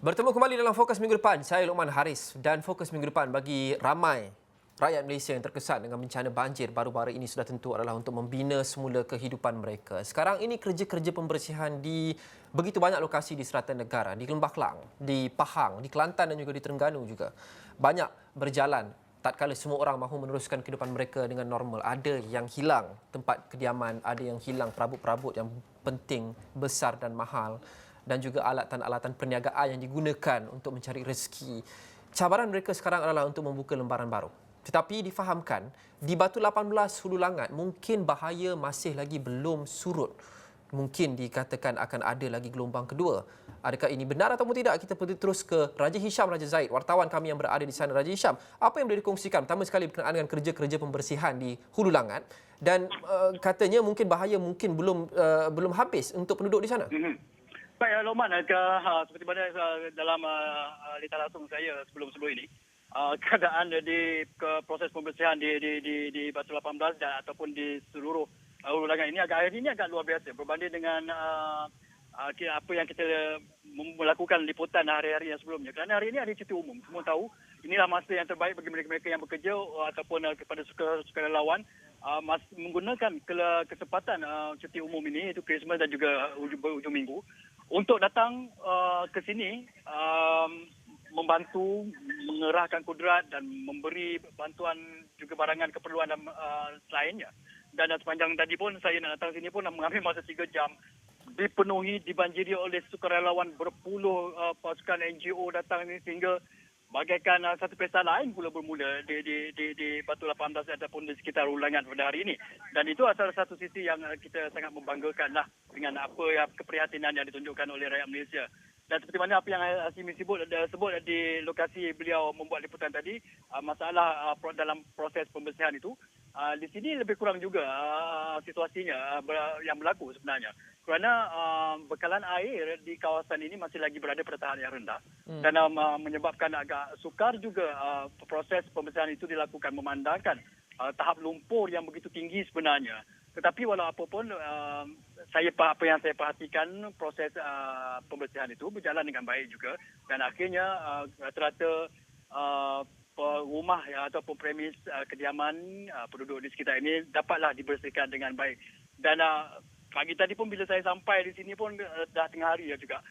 Bertemu kembali dalam Fokus Minggu Depan. Saya Luqman Haris dan Fokus Minggu Depan bagi ramai rakyat Malaysia yang terkesan dengan bencana banjir baru-baru ini sudah tentu adalah untuk membina semula kehidupan mereka. Sekarang ini kerja-kerja pembersihan di begitu banyak lokasi di selatan negara, di Lembah Kelang, di Pahang, di Kelantan dan juga di Terengganu juga. Banyak berjalan tatkala semua orang mahu meneruskan kehidupan mereka dengan normal. Ada yang hilang tempat kediaman, ada yang hilang perabot-perabot yang penting, besar dan mahal, dan juga alatan-alatan perniagaan yang digunakan untuk mencari rezeki. Cabaran mereka sekarang adalah untuk membuka lembaran baru. Tetapi difahamkan, di Batu 18 Hulu Langat mungkin bahaya masih lagi belum surut. Mungkin dikatakan akan ada lagi gelombang kedua. Adakah ini benar ataupun tidak? Kita pergi terus ke Raja Hisham Raja Zaid, wartawan kami yang berada di sana. Raja Hisham, apa yang boleh dikongsikan? Pertama sekali berkenaan dengan kerja-kerja pembersihan di Hulu Langat dan katanya mungkin bahaya mungkin belum habis untuk penduduk di sana. Baik, Lokman, seperti mana dalam lita langsung saya sebelum ini, keadaan di proses pembersihan di Batu 18 dan ataupun di seluruh Hulu Langat ini agak luar biasa berbanding dengan apa yang kita melakukan liputan hari-hari yang sebelumnya. Kerana hari ini ada cuti umum. Semua tahu inilah masa yang terbaik bagi mereka-mereka yang bekerja ataupun kepada sukarelawan menggunakan kesempatan cuti umum ini, iaitu Christmas dan juga hujung minggu, untuk datang ke sini membantu mengerahkan kudrat dan memberi bantuan juga barangan keperluan lainnya. Dan sepanjang tadi pun saya nak datang sini pun mengambil masa 3 jam. Dipenuhi, dibanjiri oleh sukarelawan, berpuluh pasukan NGO datang ini sehingga bagaikan satu pesta lain pula bermula di Batu 18 ataupun di sekitar Hulu Langat pada hari ini. Dan itu salah satu sisi yang kita sangat membanggakan lah dengan apa keprihatinan yang ditunjukkan oleh rakyat Malaysia. Dan seperti mana apa yang Hasimi sebut di lokasi beliau membuat liputan tadi, masalah dalam proses pembersihan itu, di sini lebih kurang juga situasinya yang berlaku sebenarnya. Kerana bekalan air di kawasan ini masih lagi berada pada tahap yang rendah dan menyebabkan agak sukar juga proses pembersihan itu dilakukan memandangkan tahap lumpur yang begitu tinggi sebenarnya. Tetapi walau apapun, apa yang saya perhatikan, proses pembersihan itu berjalan dengan baik juga dan akhirnya rata-rata rumah ataupun premis kediaman penduduk di sekitar ini dapatlah dibersihkan dengan baik. Dan pagi tadi pun bila saya sampai di sini pun dah tengah hari juga.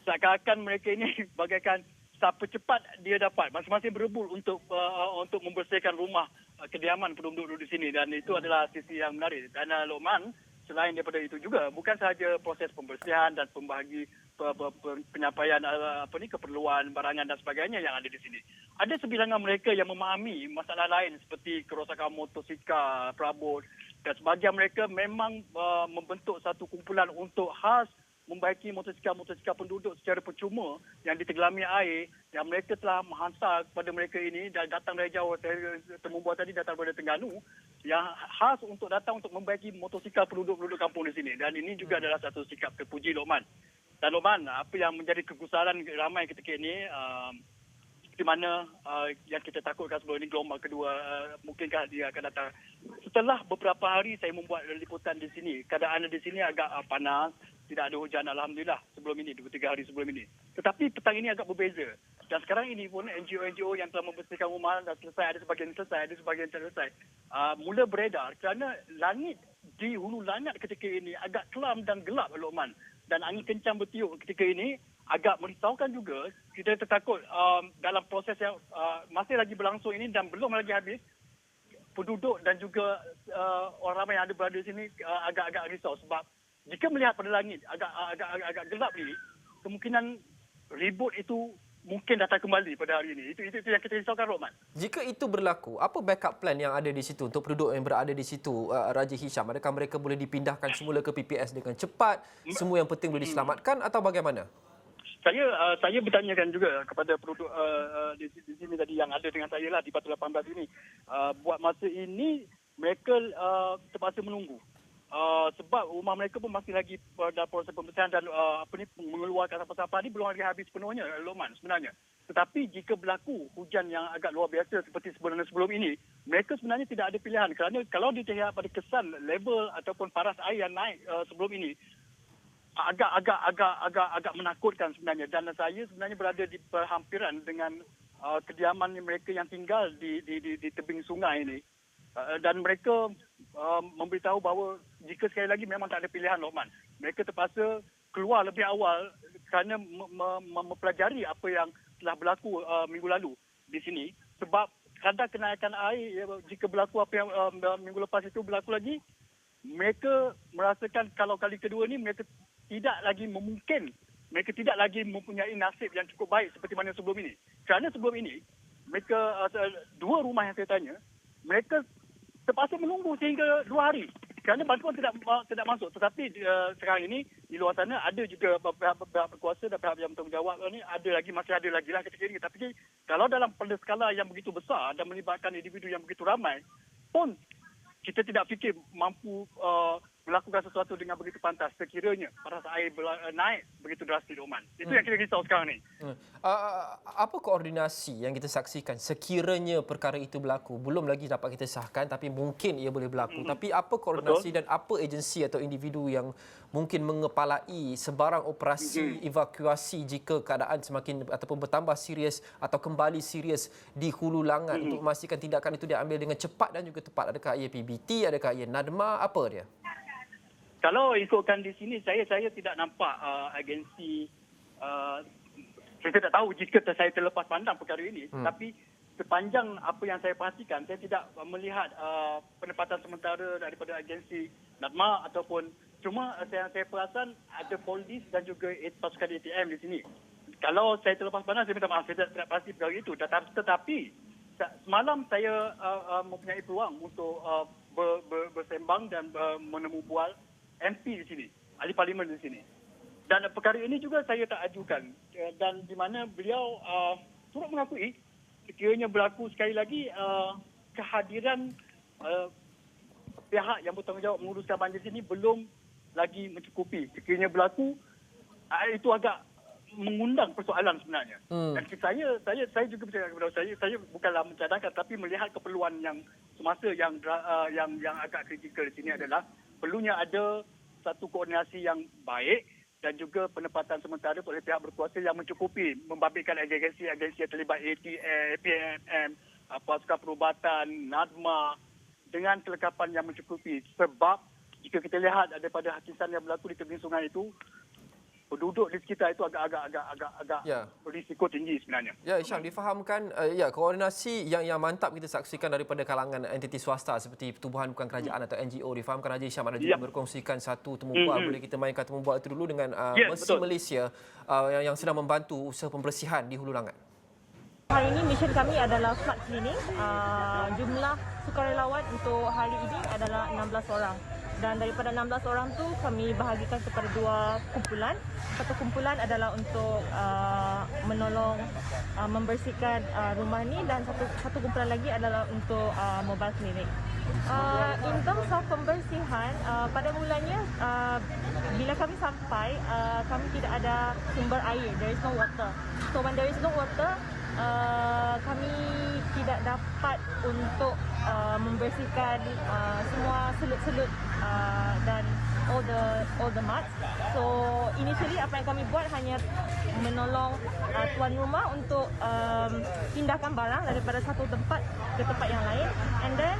Seakan-akan mereka ini bagaikan siapa cepat dia dapat. Masing-masing berebut untuk membersihkan rumah kediaman penduduk di sini, dan itu adalah sisi yang menarik. Dan Lokman, selain daripada itu juga bukan sahaja proses pembersihan dan penyampaian keperluan barangan dan sebagainya yang ada di sini. Ada sebilangan mereka yang memahami masalah lain seperti kerosakan motosikal, perabot, dan sebahagian mereka memang membentuk satu kumpulan untuk khas membaiki motosikal penduduk secara percuma yang ditenggelami air, yang mereka telah menghantar kepada mereka ini dan datang dari jauh. Temu buat tadi datang dari Terengganu yang khas untuk datang untuk membaiki motosikal penduduk kampung di sini. Dan ini juga adalah satu sikap terpuji, Lokman. Dan Lokman, apa yang menjadi kegusaran ramai ketika ini, di mana yang kita takutkan sebelum ini gelombang kedua mungkinkah dia akan datang. Setelah beberapa hari saya membuat liputan di sini, keadaan di sini agak panas, tidak ada hujan alhamdulillah sebelum ini, 2-3 hari sebelum ini. Tetapi petang ini agak berbeza. Dan sekarang ini pun NGO yang telah membersihkan rumah dah selesai, ada sebahagian selesai, ada sebahagian tak selesai, mula beredar kerana langit di Hulu Langat ketika ini agak kelam dan gelap, Lokman. Dan angin kencang bertiup ketika ini agak merisaukan juga. Kita tertakut dalam proses yang masih lagi berlangsung ini dan belum lagi habis, penduduk dan juga orang ramai yang ada berada di sini agak-agak risau sebab jika melihat pada langit agak gelap ini, kemungkinan ribut itu mungkin datang kembali pada hari ini. Itu yang kita risaukan, Lokman. Jika itu berlaku, apa backup plan yang ada di situ untuk penduduk yang berada di situ, Raja Hisham? Adakah mereka boleh dipindahkan semula ke PPS dengan cepat? Semua yang penting boleh diselamatkan atau bagaimana? Saya bertanyakan juga kepada penduduk di sini tadi yang ada dengan saya lah di Batu 18 ini. Buat masa ini mereka terpaksa menunggu. Sebab rumah mereka pun masih lagi dalam proses pembersihan dan mengeluarkan sampah-sampah ni belum lagi habis penuhnya, Lokman, sebenarnya. Tetapi jika berlaku hujan yang agak luar biasa seperti sebelum ini, mereka sebenarnya tidak ada pilihan. Kerana kalau dilihat pada kesan level ataupun paras air yang naik sebelum ini, agak menakutkan sebenarnya, dan saya sebenarnya berada di berhampiran dengan kediaman mereka yang tinggal di tebing sungai ini. Dan mereka memberitahu bahawa jika sekali lagi memang tak ada pilihan, Lokman, mereka terpaksa keluar lebih awal kerana mempelajari apa yang telah berlaku minggu lalu di sini, sebab kadar kenaikan air jika berlaku apa yang minggu lepas itu berlaku lagi, mereka merasakan kalau kali kedua ni mereka tidak lagi mempunyai nasib yang cukup baik seperti mana sebelum ini. Kerana sebelum ini mereka dua rumah yang saya tanya, mereka terpaksa menunggu sehingga 2 hari kerana bantuan tidak masuk. Tetapi sekarang ini di luar sana ada juga pihak berkuasa dan pihak yang bertanggungjawab ni masih ada lagi lah ketika ini. Tapi kalau dalam pada skala yang begitu besar dan melibatkan individu yang begitu ramai pun, kita tidak fikir mampu melakukan sesuatu dengan begitu pantas sekiranya pada saat air naik begitu drastis, Oman. Itu yang kita risau sekarang ni. Apa koordinasi yang kita saksikan sekiranya perkara itu berlaku? Belum lagi dapat kita sahkan, tapi mungkin ia boleh berlaku. Tapi apa koordinasi dan apa agensi atau individu yang mungkin mengepalai sebarang operasi evakuasi jika keadaan semakin ataupun bertambah serius atau kembali serius di Hulu Langat untuk memastikan tindakan itu diambil dengan cepat dan juga tepat? Adakah ia PBT, adakah ia NADMA, apa dia? Kalau ikutkan di sini, saya tidak nampak agensi. Saya tidak tahu jika saya terlepas pandang perkara ini. Tapi sepanjang apa yang saya perhatikan, saya tidak melihat penempatan sementara daripada agensi NADMA ataupun, cuma yang saya perasan ada polis dan juga pasukan ATM di sini. Kalau saya terlepas pandang, saya minta maaf, saya tidak pasti perkara itu. Tetapi semalam saya mempunyai peluang untuk bersembang dan menemu bual MP di sini, ahli parlimen di sini. Dan perkara ini juga saya tak ajukan, dan di mana beliau turut mengakui sekiranya berlaku sekali lagi kehadiran pihak yang bertanggungjawab menguruskan banjir sini belum lagi mencukupi. Sekiranya berlaku, itu agak mengundang persoalan sebenarnya. Dan saya juga percaya kepada saya bukanlah mencadangkan, tapi melihat keperluan yang semasa yang agak kritikal di sini adalah perlunya ada satu koordinasi yang baik dan juga penempatan sementara oleh pihak berkuasa yang mencukupi, membabitkan agensi yang terlibat APM, pasukan perubatan, NADMA dengan kelengkapan yang mencukupi. Sebab jika kita lihat daripada hakikat yang berlaku di tebing sungai itu, penduduk di sekitar itu agak berisiko tinggi sebenarnya. Ya, Hisham, difahamkan koordinasi yang mantap kita saksikan daripada kalangan entiti swasta seperti pertubuhan bukan kerajaan atau NGO. Difahamkan Raja Hisham ada juga berkongsikan satu temu bual. Boleh kita mainkan temu bual itu dulu dengan Mercy Malaysia yang sedang membantu usaha pembersihan di Hulu Langat. Hari ini misi kami adalah flood cleaning. Jumlah sukarelawan untuk hari ini adalah 16 orang. Dan daripada 16 orang tu kami bahagikan kepada 2 kumpulan. Satu kumpulan adalah untuk menolong membersihkan rumah ni, dan satu kumpulan lagi adalah untuk mobile clinic. In terms of pembersihan, pada mulanya bila kami sampai, kami tidak ada sumber air. There is no water. So when there is no water, kami tidak dapat untuk membersihkan semua selut-selut dan all the mud. So initially apa yang kami buat hanya menolong tuan rumah untuk pindahkan barang daripada satu tempat ke tempat yang lain, and then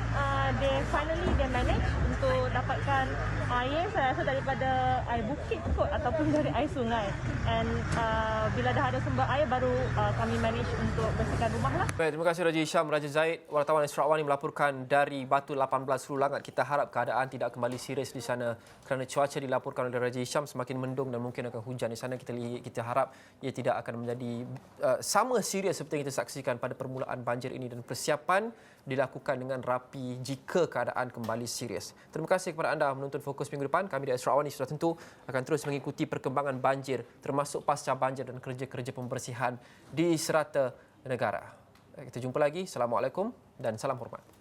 they manage untuk dapatkan air, saya rasa daripada air bukit kot ataupun dari air sungai. And bila dah ada sumber air baru kami manage untuk bersihkan rumah lah. Baik, terima kasih Raja Hisham. Raja Zaid, wartawan Sarawak ini melaporkan dari Batu 18 Hulu Langat. Kita harap keadaan tidak kembali serius di sana kerana cuaca dilaporkan oleh Raja Hisham semakin mendung dan mungkin akan hujan di sana. Kita harap ia tidak akan menjadi sama serius seperti yang kita saksikan pada permulaan banjir ini, dan persiapan dilakukan dengan rapi jika keadaan kembali serius. Terima kasih kepada anda menonton Fokus minggu depan. Kami di Sarawak ini sudah tentu akan terus mengikuti perkembangan banjir termasuk pasca banjir dan kerja-kerja pembersihan di serata negara. Kita jumpa lagi. Assalamualaikum dan salam hormat.